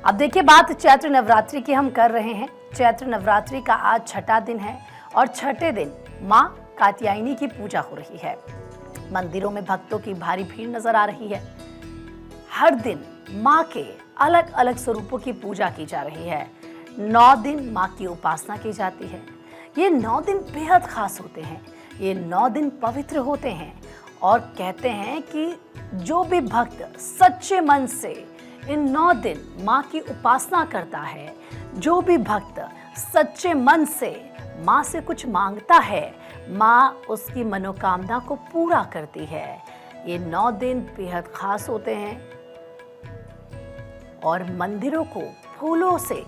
अब देखिए, बात चैत्र नवरात्रि की हम कर रहे हैं। चैत्र नवरात्रि का आज छठा दिन है और छठे दिन माँ कात्यायनी की पूजा हो रही है। मंदिरों में भक्तों की भारी भीड़ नजर आ रही है। हर दिन माँ के अलग अलग स्वरूपों की पूजा की जा रही है। 9 दिन माँ की उपासना की जाती है। ये 9 दिन बेहद खास होते हैं। ये 9 दिन पवित्र होते हैं और कहते हैं कि जो भी भक्त सच्चे मन से इन 9 दिन माँ की उपासना करता है, जो भी भक्त सच्चे मन से माँ से कुछ मांगता है, माँ उसकी मनोकामना को पूरा करती है। ये 9 दिन बेहद खास होते हैं और मंदिरों को फूलों से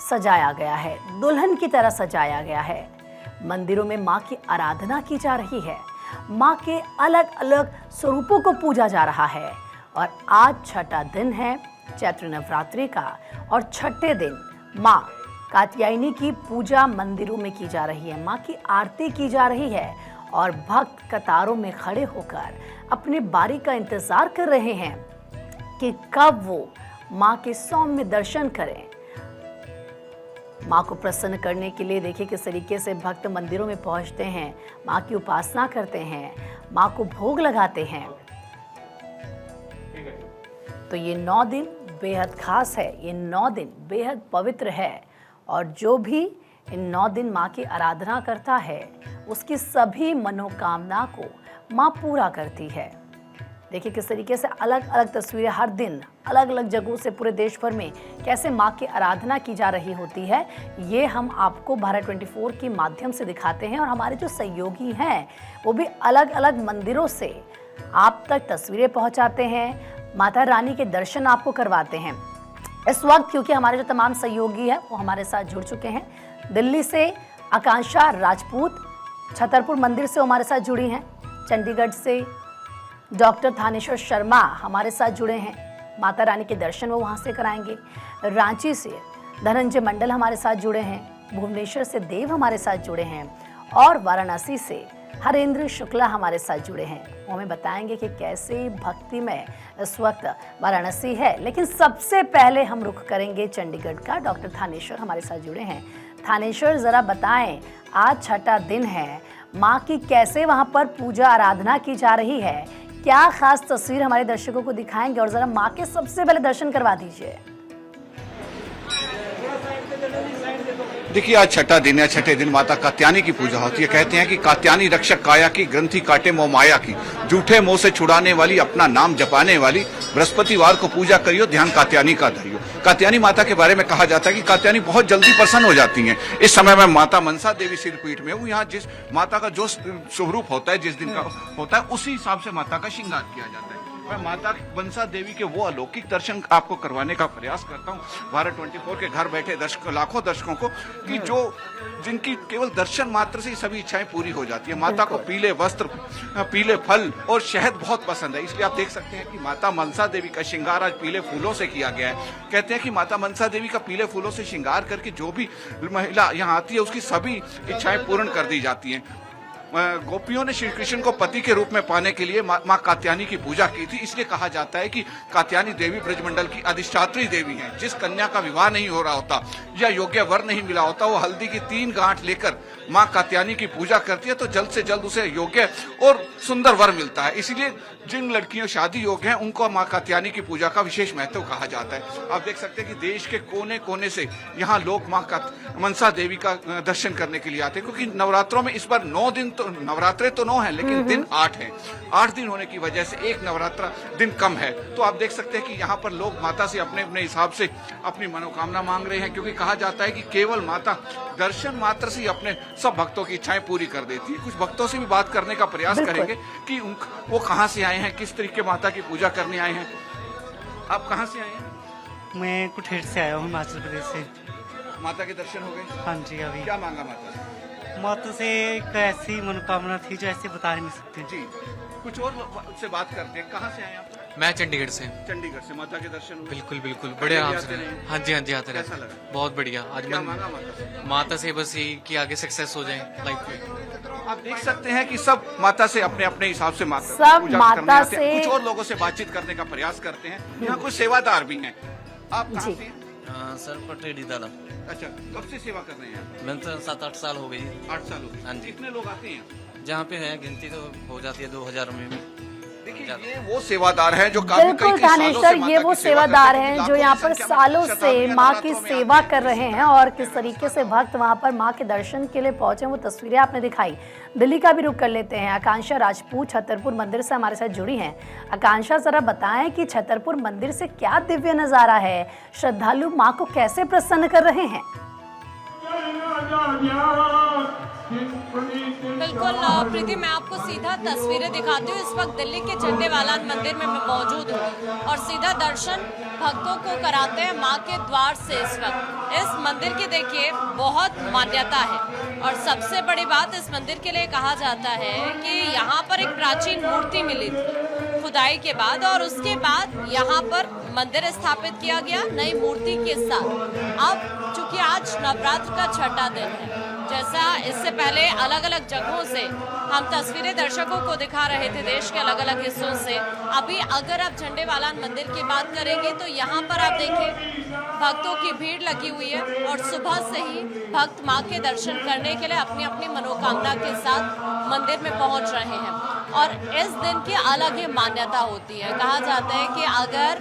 सजाया गया है, दुल्हन की तरह सजाया गया है। मंदिरों में माँ की आराधना की जा रही है। माँ के अलग अलग स्वरूपों को पूजा जा रहा है और आज छठा दिन है चैत्र नवरात्रि का और छठे दिन माँ कात्यायनी की पूजा मंदिरों में की जा रही है। माँ की आरती की जा रही है और भक्त कतारों में खड़े होकर अपनी बारी का इंतजार कर रहे हैं कि कब वो माँ के सौम्य दर्शन करें। माँ को प्रसन्न करने के लिए देखिए किस तरीके से भक्त मंदिरों में पहुंचते हैं, माँ की उपासना करते हैं, माँ को भोग लगाते हैं। तो ये 9 दिन बेहद खास है, ये 9 दिन बेहद पवित्र है और जो भी इन 9 दिन माँ की आराधना करता है उसकी सभी मनोकामना को माँ पूरा करती है। देखिए किस तरीके से अलग अलग तस्वीरें हर दिन अलग अलग जगहों से पूरे देश भर में कैसे माँ की आराधना की जा रही होती है, ये हम आपको भारत 24 के माध्यम से दिखाते हैं और हमारे जो सहयोगी हैं वो भी अलग अलग मंदिरों से आप तक तस्वीरें पहुंचाते हैं, माता रानी के दर्शन आपको करवाते हैं। इस वक्त क्योंकि हमारे जो तमाम सहयोगी हैं वो हमारे साथ जुड़ चुके हैं। दिल्ली से आकांक्षा राजपूत छतरपुर मंदिर से हमारे साथ जुड़ी हैं। चंडीगढ़ से डॉक्टर थानेश्वर शर्मा हमारे साथ जुड़े हैं, माता रानी के दर्शन वो वहाँ से कराएंगे। रांची से धनंजय मंडल हमारे साथ जुड़े हैं, भुवनेश्वर से देव हमारे साथ जुड़े हैं और वाराणसी से हरेंद्र शुक्ला हमारे साथ जुड़े हैं। वो हमें बताएंगे कि कैसे भक्ति में इस वक्त वाराणसी है। लेकिन सबसे पहले हम रुख करेंगे चंडीगढ़ का। डॉक्टर थानेश्वर हमारे साथ जुड़े हैं। थानेश्वर, जरा बताएं, आज छठा दिन है, माँ की कैसे वहाँ पर पूजा आराधना की जा रही है, क्या खास तस्वीर हमारे दर्शकों को दिखाएंगे और जरा माँ के सबसे पहले दर्शन करवा दीजिए। देखिए, आज छठा दिन है। छठे दिन माता कात्यायनी की पूजा होती है। कहते हैं कि कात्यायनी रक्षक काया की, ग्रंथि काटे मोह माया की, झूठे मोह से छुड़ाने वाली, अपना नाम जपाने वाली, बृहस्पतिवार को पूजा करियो, ध्यान कात्यायनी का धरियो। कात्यायनी माता के बारे में कहा जाता है कि कात्यायनी बहुत जल्दी प्रसन्न हो जाती हैं। इस समय मैं माता मनसा देवी सिद्धपीठ में हूँ। यहाँ जिस माता का जो स्वरूप होता है, जिस दिन का होता है, उसी हिसाब से माता का श्रृंगार किया जाता है। मैं माता मनसा देवी के वो अलौकिक दर्शन आपको करवाने का प्रयास करता हूँ भारत 24 के घर बैठे लाखों दर्शकों को, कि जो जिनकी केवल दर्शन मात्र से ही सभी इच्छाएं पूरी हो जाती है। माता को पीले वस्त्र, पीले फल और शहद बहुत पसंद है, इसलिए आप देख सकते हैं कि माता मनसा देवी का श्रृंगार आज पीले फूलों से किया गया है। कहते हैं कि माता मनसा देवी का पीले फूलों से श्रृंगार करके जो भी महिला यहाँ आती है उसकी सभी इच्छाएं पूर्ण कर दी जाती हैं। गोपियों ने श्री कृष्ण को पति के रूप में पाने के लिए माँ कात्यायनी की पूजा की थी। इसलिए कहा जाता है कि कात्यायनी देवी ब्रजमंडल की अधिष्ठात्री देवी हैं। जिस कन्या का विवाह नहीं हो रहा होता या योग्य वर नहीं मिला होता, वो हल्दी की 3 गांठ लेकर माँ कात्यायनी की पूजा करती है तो जल्द से जल्द उसे योग्य और सुंदर वर मिलता है। इसीलिए जिन लड़कियों शादी योग्य हैं उनको माँ कात्यायनी की पूजा का विशेष महत्व कहा जाता है। आप देख सकते हैं कि देश के कोने कोने से यहाँ लोग माँ मनसा देवी का दर्शन करने के लिए आते हैं, क्योंकि नवरात्रों में इस बार 9 दिन तो नवरात्रे तो 9 है लेकिन दिन 8 हैं। 8 दिन होने की वजह से एक नवरात्रा दिन कम है। तो आप देख सकते हैं कि यहाँ पर लोग माता से अपने अपने हिसाब से अपनी मनोकामना मांग रहे हैं, क्योंकि कहा जाता है कि केवल माता दर्शन मात्र से ही अपने सब भक्तों की इच्छाएं पूरी कर देती है। कुछ भक्तों से भी बात करने का प्रयास करेंगे कि वो कहाँ से आए हैं, किस तरीके माता की पूजा करने आए हैं। आप कहाँ से आए हैं? मैं कुठेड़ से आया हूँ, हिमाचल प्रदेश से। माता के दर्शन हो गए? हाँ जी। अभी क्या मांगा माता से? माता से एक ऐसी मनोकामना थी जो ऐसे बता नहीं सकते जी। कुछ और से बात करते हैं। कहाँ से आए आप? मैं चंडीगढ़ से। चंडीगढ़ से। माता के दर्शन हुए? बिल्कुल बिल्कुल, बड़े आराम से। हाँ जी आते रहे। कैसा लगा? बहुत बढ़िया। आज क्या मैं मांगा माता से? माता से बस यही कि आगे सक्सेस हो जाए लाइफ में। आप देख सकते हैं कि सब माता से अपने अपने हिसाब से सब पूजा माता करने आते हैं। से कुछ और लोगों से बातचीत करने का प्रयास करते हैं। यहाँ कुछ सेवादार भी हैं। आप कहाँ जी। से हैं? सर पटेड़ी दाला। अच्छा, कब से सेवा कर रहे हैं आप? मैंने तो 7-8 साल हो गई। 8 साल हो गए। हाँ जी। कितने लोग आते हैं? जहाँ पे है गिनती तो हो जाती है 2000 में भी। देखिए ये वो सेवादार हैं जो काफी बिल्कुल कई सालों से थानेश्वर, माता ये की वो सेवा करते सेवादार हैं, हैं लाखों जो की यहाँ पर संख्या में सालों से शताब्दी माँ की नवरात्रों में सेवा आते कर हैं। रहे हैं और किस तरीके से भक्त वहाँ पर माँ के दर्शन के लिए पहुंचे, वो तस्वीरें आपने दिखाई। दिल्ली का भी रुख कर लेते हैं। आकांक्षा राजपूत छतरपुर मंदिर से हमारे साथ जुड़ी हैं। आकांक्षा, जरा बताएं कि छतरपुर मंदिर से क्या दिव्य नजारा है, श्रद्धालु माँ को कैसे प्रसन्न कर रहे हैं? बिल्कुल प्रीति, मैं आपको सीधा तस्वीरें दिखाती हूँ। इस वक्त दिल्ली के झंडे वालान मंदिर में मैं मौजूद हूँ और सीधा दर्शन भक्तों को कराते हैं माँ के द्वार से। इस वक्त इस मंदिर की देखिए बहुत मान्यता है और सबसे बड़ी बात इस मंदिर के लिए कहा जाता है कि यहाँ पर एक प्राचीन मूर्ति मिली थी खुदाई के बाद और उसके बाद यहाँ पर मंदिर स्थापित किया गया नई मूर्ति के साथ। अब चूंकि आज नवरात्र का छठा दिन है, जैसा इससे पहले अलग अलग जगहों से हम तस्वीरें दर्शकों को दिखा रहे थे देश के अलग अलग हिस्सों से, अभी अगर आप झंडे वालान मंदिर की बात करेंगे तो यहाँ पर आप देखिए भक्तों की भीड़ लगी हुई है और सुबह से ही भक्त माँ के दर्शन करने के लिए अपनी अपनी मनोकामना के साथ मंदिर में पहुँच रहे हैं। और इस दिन की अलग ही मान्यता होती है। कहा जाता है कि अगर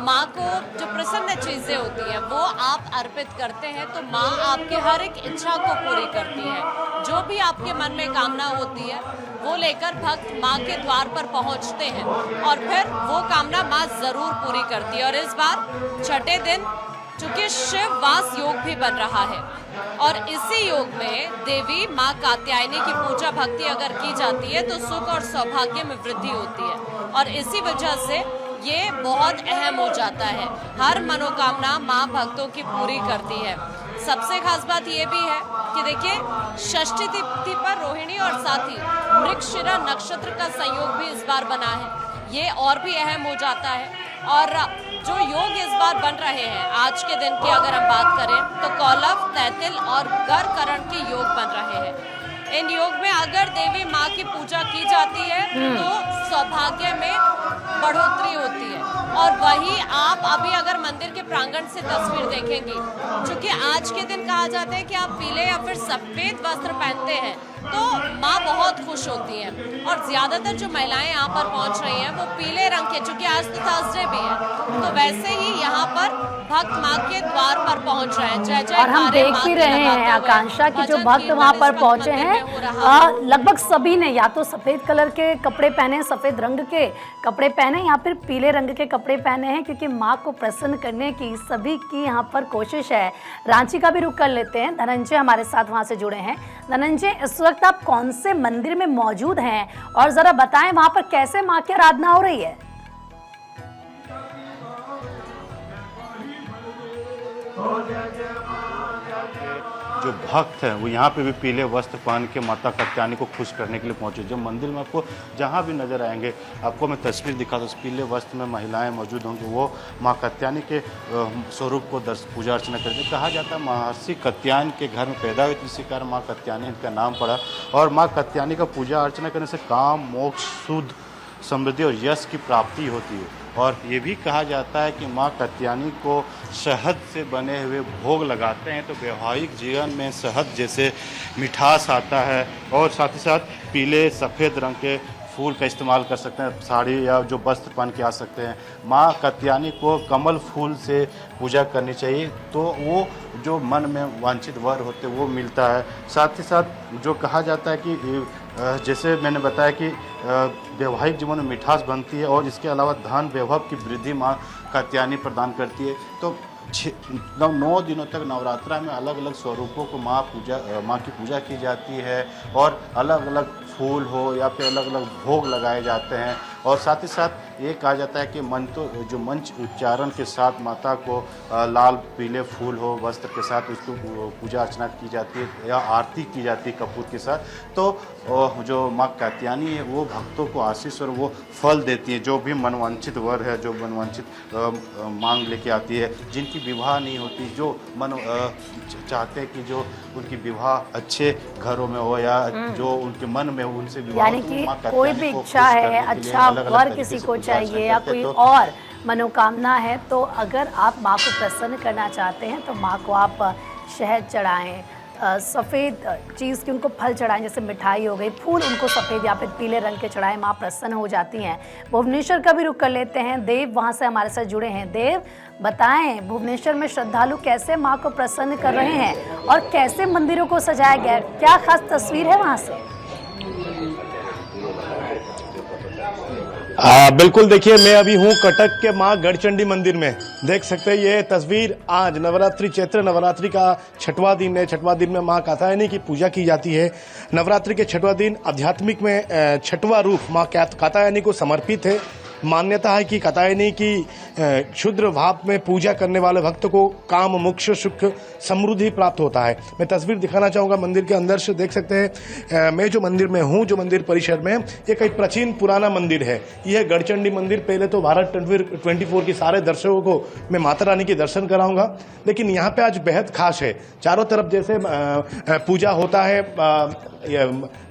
माँ को जो प्रसन्न चीज़ें होती हैं वो आप अर्पित करते हैं तो माँ आपकी हर एक इच्छा को पूरी करती है। जो भी आपके मन में कामना होती है वो लेकर भक्त माँ के द्वार पर पहुँचते हैं और फिर वो कामना माँ ज़रूर पूरी करती है। और इस बार छठे दिन चूँकि शिव वास योग भी बन रहा है और इसी योग में देवी माँ कात्यायनी की पूजा भक्ति अगर की जाती है तो सुख और सौभाग्य में वृद्धि होती है और इसी वजह से ये बहुत अहम हो जाता है। हर मनोकामना माँ भक्तों की पूरी करती है। सबसे खास बात ये भी है कि देखिए षष्ठी तिथि पर रोहिणी और साथ ही मृगशिरा नक्षत्र का संयोग भी इस बार बना है, ये और भी अहम हो जाता है। और जो योग इस बार बन रहे हैं आज के दिन की अगर हम बात करें तो कौलव, तैतिल और गर करण के योग बन रहे हैं। इन योग में अगर देवी माँ की पूजा की जाती है तो सौभाग्य में बढ़ोतरी होती है। और वही आप अभी अगर मंदिर के प्रांगण से तस्वीर देखेंगे, क्योंकि आज के दिन कहा जाता है कि आप पीले या फिर सफेद वस्त्र पहनते हैं तो माँ बहुत खुश होती हैं और ज्यादातर जो महिलाएं यहाँ पर पहुँच रही हैं वो पीले रंग के, चूंकि आज तो थर्सडे भी है तो वैसे ही यहाँ पर भक्त माँ के द्वार पर पहुँच रहे हैं। जय जय और हम देख भी रहे हैं आकांक्षा की जो भक्त वहाँ पर पहुंचे हैं लगभग सभी ने या तो सफेद कलर के कपड़े पहने, सफेद रंग के कपड़े पहने या फिर पीले रंग के कपड़े पहने हैं क्योंकि माँ को प्रसन्न करने की सभी की यहाँ पर कोशिश है। रांची का भी रुख कर लेते हैं। धनंजय हमारे साथ वहाँ से जुड़े हैं। धनंजय, इस वक्त आप कौन से मंदिर में मौजूद हैं और जरा बताएं वहाँ पर कैसे माँ की आराधना हो रही है? जो भक्त हैं वो यहाँ पे भी पीले वस्त्र पहन के माता कात्यायनी को खुश करने के लिए पहुँचे। जो मंदिर में आपको जहाँ भी नज़र आएंगे, आपको मैं तस्वीर दिखा दूँ, उस पीले वस्त्र में महिलाएं मौजूद होंगी, वो माँ कात्यायनी के स्वरूप को पूजा अर्चना करते। कहा जाता है महर्षि कात्यायन के घर में पैदा हुई, इसी कारण माँ कात्यायनी इनका नाम पड़ा। और माँ कात्यायनी का पूजा अर्चना करने से काम, मोक्ष, शुद्ध, समृद्धि और यश की प्राप्ति होती है। और ये भी कहा जाता है कि माँ कात्यायनी को शहद से बने हुए भोग लगाते हैं तो वैवाहिक जीवन में शहद जैसे मिठास आता है। और साथ ही साथ पीले सफ़ेद रंग के फूल का इस्तेमाल कर सकते हैं, साड़ी या जो वस्त्र पहन के आ सकते हैं। माँ कात्यायनी को कमल फूल से पूजा करनी चाहिए तो वो जो मन में वांछित वर होते वो मिलता है। साथ ही साथ जो कहा जाता है कि जैसे मैंने बताया कि वैवाहिक जीवन में मिठास बनती है और इसके अलावा धन वैभव की वृद्धि माँ कात्यायनी प्रदान करती है। तो 9 दिनों तक नवरात्रा में अलग अलग स्वरूपों को माँ की पूजा की जाती है और अलग अलग फूल हो या फिर अलग अलग भोग लगाए जाते हैं। और साथ ही साथ ये कहा जाता है कि मंच उच्चारण के साथ माता को लाल पीले फूल हो वस्त्र के साथ उसको पूजा अर्चना की जाती है या आरती की जाती है कपूर के साथ। तो जो माँ कात्यायनी है वो भक्तों को आशीष और वो फल देती है। जो भी मनवांछित वर है, जो मनवांछित मांग लेके आती है, जिनकी विवाह नहीं होती, जो चाहते हैं कि जो उनकी विवाह अच्छे घरों में हो या जो उनके मन में उनसे विवाह, यानी कि कोई भी इच्छा है, अच्छा वर किसी को चाहिए या कोई और मनोकामना है, तो अगर आप माँ को प्रसन्न करना चाहते हैं तो माँ को आप शहद चढ़ाएं, सफ़ेद चीज़ की उनको फल चढ़ाएं, जैसे मिठाई हो गई, फूल उनको सफ़ेद या फिर पीले रंग के चढ़ाएं, माँ प्रसन्न हो जाती हैं। भुवनेश्वर का भी रुख कर लेते हैं, देव वहाँ से हमारे साथ जुड़े हैं। देव, बताएं भुवनेश्वर में श्रद्धालु कैसे माँ को प्रसन्न कर रहे हैं और कैसे मंदिरों को सजाया गया है, क्या खास तस्वीर है वहाँ से? बिल्कुल, देखिए मैं अभी हूँ कटक के माँ गढ़चंडी मंदिर में। देख सकते हैं ये तस्वीर, आज नवरात्रि, चैत्र नवरात्रि का 6वां दिन है। 6वां दिन में माँ कात्यायनी की पूजा की जाती है। नवरात्रि के 6वां दिन आध्यात्मिक में 6वां रूप माँ कात्यायनी को समर्पित है। मान्यता है कि कात्यायनी की क्षुद्र भाव में पूजा करने वाले भक्त को काम, मोक्ष, सुख, समृद्धि प्राप्त होता है। मैं तस्वीर दिखाना चाहूँगा मंदिर के अंदर से। देख सकते हैं मैं जो मंदिर में हूँ, जो मंदिर परिसर में, ये कई प्राचीन पुराना मंदिर है। यह गढ़चंडी मंदिर। पहले तो भारत 24 की सारे दर्शकों को मैं माता रानी के दर्शन कराऊंगा, लेकिन यहाँ पे आज बेहद खास है। चारों तरफ जैसे पूजा होता है,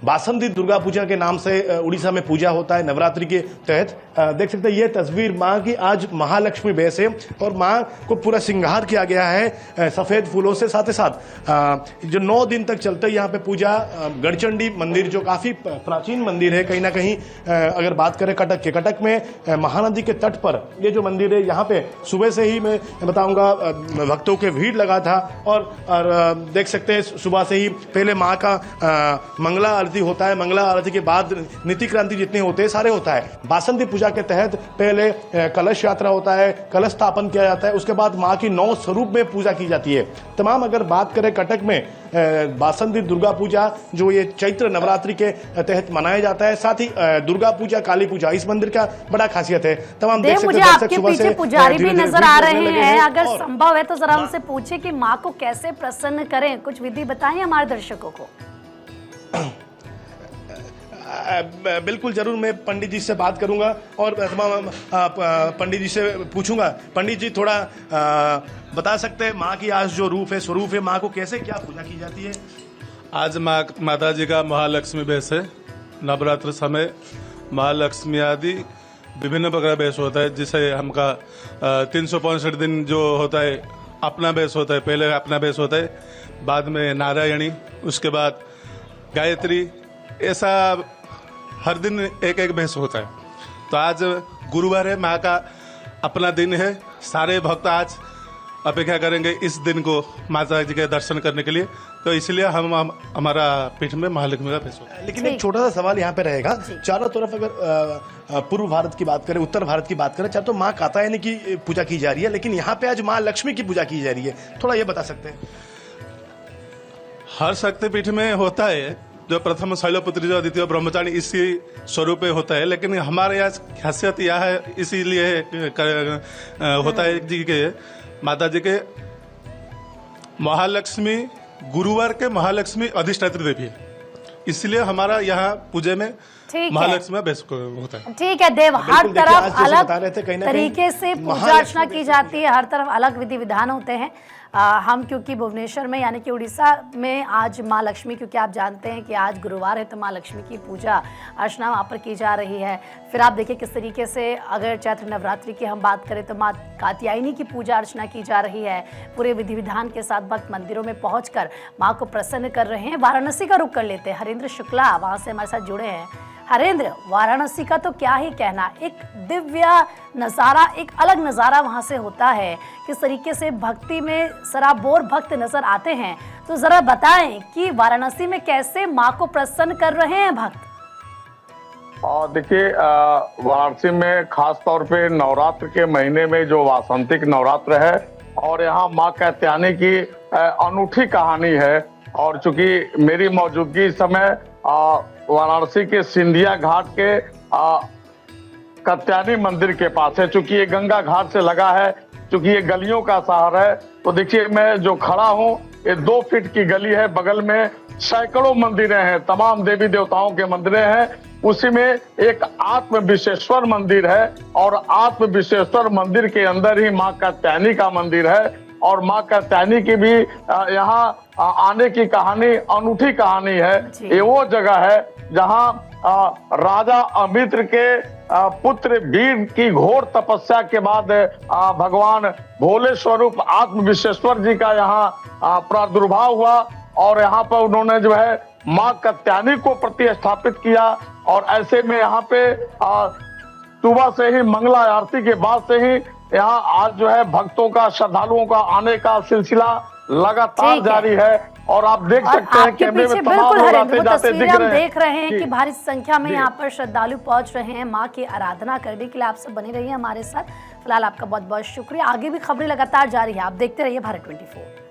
बासंती दुर्गा पूजा के नाम से उड़ीसा में पूजा होता है नवरात्रि के तहत। देख सकते हैं ये तस्वीर माँ की आज महालक्ष्मी बेस है और माँ को पूरा श्रृंगार किया गया है सफेद फूलों से। साथ ही साथ जो 9 दिन तक चलते हैं यहाँ पे पूजा। गढ़चंडी मंदिर जो काफी प्राचीन मंदिर है, कहीं ना कहीं अगर बात करें कटक के, कटक में महानदी के तट पर ये जो मंदिर है, यहाँ पे सुबह से ही मैं बताऊंगा भक्तों के भीड़ लगा था। और देख सकते हैं सुबह से ही पहले माँ का मंगला आरती होता है। मंगला आरती के बाद नीति क्रांति जितने होते हैं सारे होता है। बासंती पूजा के तहत पहले कलश यात्रा होता है, कलश स्थापन किया जाता है, उसके बाद माँ की 9 स्वरूप में पूजा की जाती है। तमाम अगर बात करें कटक में बासंती दुर्गा पूजा जो ये चैत्र नवरात्रि के तहत मनाया जाता है, साथ ही दुर्गा पूजा, काली पूजा, इस मंदिर का बड़ा खासियत है। तमाम देख सकते मुझे हैं आपके पीछे पुजारी भी नजर आ रहे हैं, अगर संभव है तो जरा उनसे पूछे कि माँ को कैसे प्रसन्न करें, कुछ विधि बताएं हमारे दर्शकों को। बिल्कुल जरूर, मैं पंडित जी से बात करूंगा और पंडित जी से पूछूंगा। पंडित जी थोड़ा बता सकते हैं माँ की आज जो रूप है, स्वरूप है, माँ को कैसे क्या पूजा की जाती है? आज माता जी का महालक्ष्मी बेस है। नवरात्र समय महालक्ष्मी आदि विभिन्न प्रकार बेस होता है, जिसे हमका 365 दिन जो होता है अपना बेस होता है। पहले अपना बेस होता है, बाद में नारायणी, उसके बाद गायत्री, ऐसा हर दिन एक एक बेस होता है। तो आज गुरुवार है, माँ का अपना दिन है। सारे भक्त आज अपेक्षा करेंगे इस दिन को माता जी के दर्शन करने के लिए, तो इसलिए हम हमारा पीठ में महालक्ष्मी का बेस होता है। लेकिन एक छोटा सा सवाल यहाँ पे रहेगा, चारों तरफ अगर पूर्व भारत की बात करें, उत्तर भारत की बात करें, चाहे तो माँ कात्यायनी की पूजा की जा रही है, लेकिन यहाँ पे आज माँ लक्ष्मी की पूजा की जा रही है। थोड़ा ये बता सकते हैं? हर शक्तिपीठ में होता है, जो प्रथम शैलपुत्री जो द्वितीय ब्रह्मचारी इसी स्वरूप में होता है, लेकिन हमारे यहाँ खासियत यह है, इसीलिए होता है जी के माता जी के महालक्ष्मी, गुरुवार के महालक्ष्मी अधिष्ठात्री देवी है, इसलिए हमारा यहाँ पूजे में महालक्ष्मी बेस होता है। ठीक है देव, हर तरफ अलग तरीके से पूजा अर्चना की जाती है, हर तरफ अलग विधि विधान होते हैं। हम क्योंकि भुवनेश्वर में यानी कि उड़ीसा में आज माँ लक्ष्मी, क्योंकि आप जानते हैं कि आज गुरुवार है तो माँ लक्ष्मी की पूजा अर्चना वहाँ पर की जा रही है। फिर आप देखिए किस तरीके से अगर चैत्र नवरात्रि की हम बात करें तो माँ कात्यायनी की पूजा अर्चना की जा रही है। पूरे विधि विधान के साथ भक्त मंदिरों में पहुँचकर माँ को प्रसन्न कर रहे हैं। वाराणसी का रुख कर लेते हैं, हरेंद्र शुक्ला वहाँ से हमारे साथ जुड़े हैं। हरेंद्र, वाराणसी का तो क्या ही कहना, एक दिव्य नज़ारा, एक अलग नज़ारा वहाँ से होता है। किस तरीके से भक्ति में सराबोर भक्त नजर आते हैं, तो ज़रा बताएं कि वाराणसी में कैसे माँ को प्रसन्न कर रहे हैं भक्त? देखिए, वाराणसी में खास तौर पे नवरात्र के महीने में जो वासंतिक नवरात्र है और यहाँ माँ कात्यायनी की अनूठी कहानी है। और चूंकि मेरी मौजूदगी इस समय वाराणसी के सिंधिया घाट के कात्यायनी मंदिर के पास है, चूंकि ये गंगा घाट से लगा है, चूंकि ये गलियों का शहर है। तो देखिए मैं जो खड़ा हूँ, ये 2 फीट की गली है, बगल में सैकड़ों मंदिरें हैं, तमाम देवी देवताओं के मंदिरें हैं। उसी में एक आत्म विश्वेश्वर मंदिर है और आत्म विश्वेश्वर मंदिर के अंदर ही माँ कात्यायनी का मंदिर है। और माँ कात्यायनी की भी यहाँ आने की कहानी अनूठी कहानी है। ये वो जगह है जहाँ राजा अमित्र के पुत्र वीर की घोर तपस्या के बाद भगवान भोले स्वरूप आत्म विश्वेश्वर जी का यहाँ प्रादुर्भाव हुआ और यहाँ पर उन्होंने जो है माँ कात्यायनी को प्रतिष्ठापित किया। और ऐसे में यहाँ पे सुबह से ही मंगला आरती के बाद से ही यहाँ आज जो है भक्तों का, श्रद्धालुओं का आने का सिलसिला लगातार जारी है। और आप देख सकते हैं कैमरे में तमाम लोग आते जाते दिख हम रहे देख रहे हैं कि भारी संख्या में यहाँ पर श्रद्धालु पहुंच रहे हैं माँ की आराधना करने के लिए। आप सब बने रहिए हमारे साथ। फिलहाल आपका बहुत बहुत शुक्रिया। आगे भी खबरें लगातार जारी है, आप देखते रहिए भारत 24।